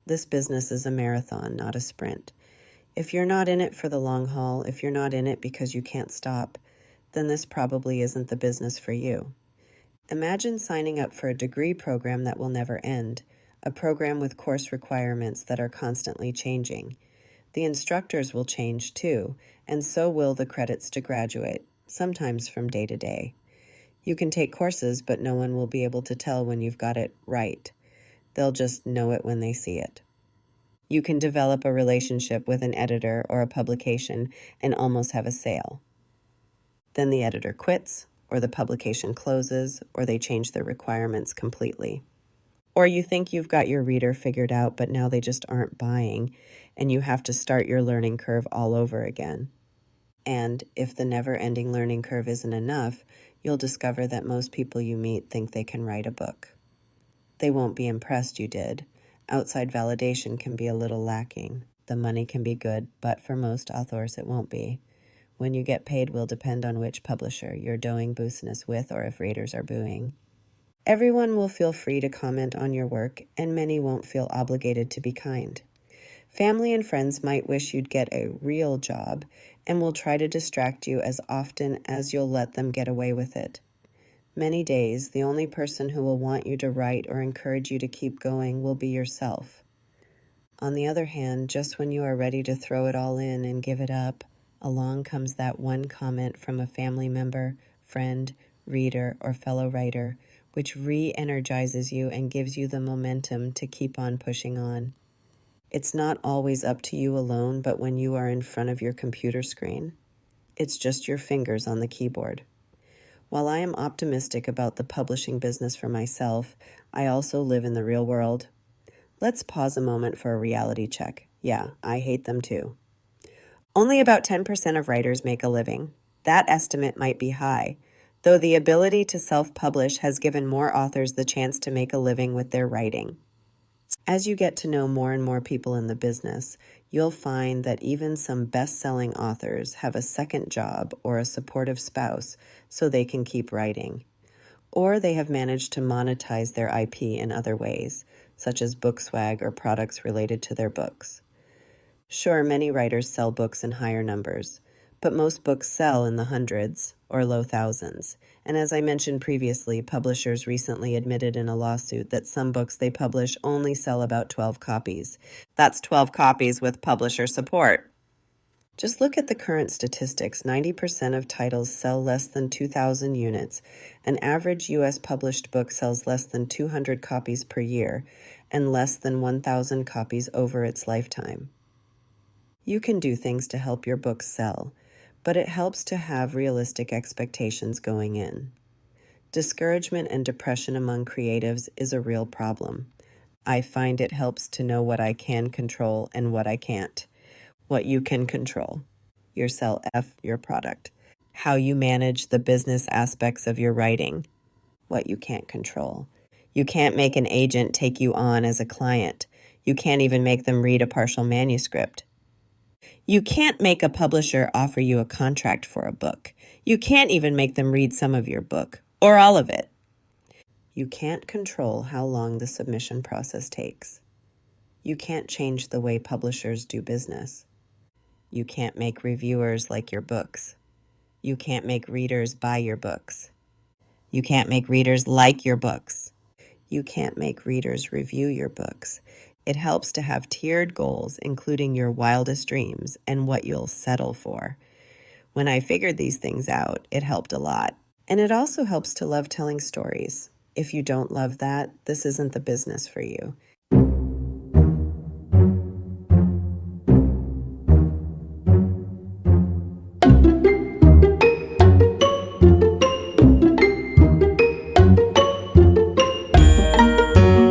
This business is a marathon, not a sprint. If you're not in it for the long haul, if you're not in it because you can't stop, then this probably isn't the business for you. Imagine signing up for a degree program that will never end, a program with course requirements that are constantly changing. The instructors will change too, and so will the credits to graduate, sometimes from day to day. You can take courses, but no one will be able to tell when you've got it right. They'll just know it when they see it. You can develop a relationship with an editor or a publication and almost have a sale. Then the editor quits, or the publication closes, or they change their requirements completely. Or you think you've got your reader figured out, but now they just aren't buying, and you have to start your learning curve all over again. And if the never-ending learning curve isn't enough, you'll discover that most people you meet think they can write a book. They won't be impressed you did. Outside validation can be a little lacking. The money can be good, but for most authors it won't be. When you get paid will depend on which publisher you're doing business with or if readers are booing. Everyone will feel free to comment on your work, and many won't feel obligated to be kind. Family and friends might wish you'd get a real job and will try to distract you as often as you'll let them get away with it. Many days, the only person who will want you to write or encourage you to keep going will be yourself. On the other hand, just when you are ready to throw it all in and give it up, along comes that one comment from a family member, friend, reader, or fellow writer, which re-energizes you and gives you the momentum to keep on pushing on. It's not always up to you alone, but when you are in front of your computer screen, it's just your fingers on the keyboard. While I am optimistic about the publishing business for myself, I also live in the real world. Let's pause a moment for a reality check. Yeah, I hate them too. Only about 10% of writers make a living. That estimate might be high, though the ability to self-publish has given more authors the chance to make a living with their writing. As you get to know more and more people in the business, you'll find that even some best-selling authors have a second job or a supportive spouse so they can keep writing. Or they have managed to monetize their IP in other ways, such as book swag or products related to their books. Sure, many writers sell books in higher numbers, but most books sell in the hundreds or low thousands. And as I mentioned previously, publishers recently admitted in a lawsuit that some books they publish only sell about 12 copies. That's 12 copies with publisher support. Just look at the current statistics. 90% of titles sell less than 2,000 units. An average U.S. published book sells less than 200 copies per year and less than 1,000 copies over its lifetime. You can do things to help your books sell, but it helps to have realistic expectations going in. Discouragement and depression among creatives is a real problem. I find it helps to know what I can control and what I can't. What you can control: your your product. How you manage the business aspects of your writing. What you can't control: you can't make an agent take you on as a client. You can't even make them read a partial manuscript. You can't make a publisher offer you a contract for a book. You can't even make them read some of your book, or all of it. You can't control how long the submission process takes. You can't change the way publishers do business. You can't make reviewers like your books. You can't make readers buy your books. You can't make readers like your books. You can't make readers review your books. It helps to have tiered goals, including your wildest dreams and what you'll settle for. When I figured these things out, it helped a lot. And it also helps to love telling stories. If you don't love that, this isn't the business for you.